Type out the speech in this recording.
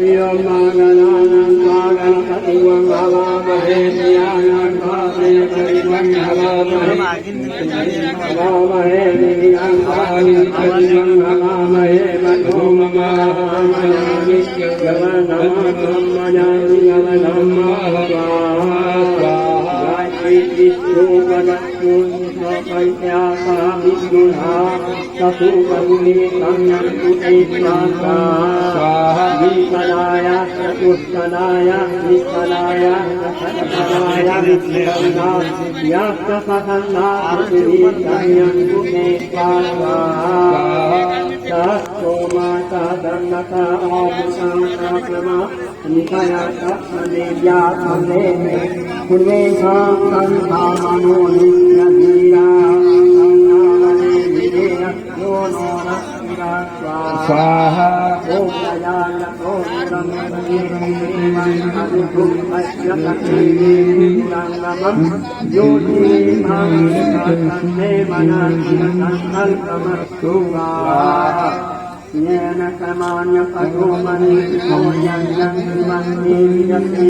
โยมาลานันทากะปฏิวังภาวะมเหติยานันทาเตปริวังภาวะมเหภาวะมเหติยันทานิปฏิวังภาวะมเหมัทโธมะมะมะยามิยะวะธัมมะยามิยะวะธัมมะสวาสวาอิติสุปะนัสสุสัพพยาสามิสุหาสัพพุปนิสังยันตุเอตัสสะวิสดายะสตุสดายะวิสดายะสัพพดายะวิสดายัสสะสันนาตุติสังยันตุเอตัสสะสัพโสมาตาดันนตาอาภิสังฆะพระนิพยะสัพพเนยาสัมเนคุณเวทังสันธามโนนิยติยาสังนาเนวิเดยโยโนนัสสะสวาหะโอปยายะโตสัมมาทิฏฐิมันหันตุปัจจตังนิรังนัมโยติมังสันเนมนัสสันตัลกมัสสุวาเยนะสมานยะปะโตมะนิโยยังยังมันนิยติ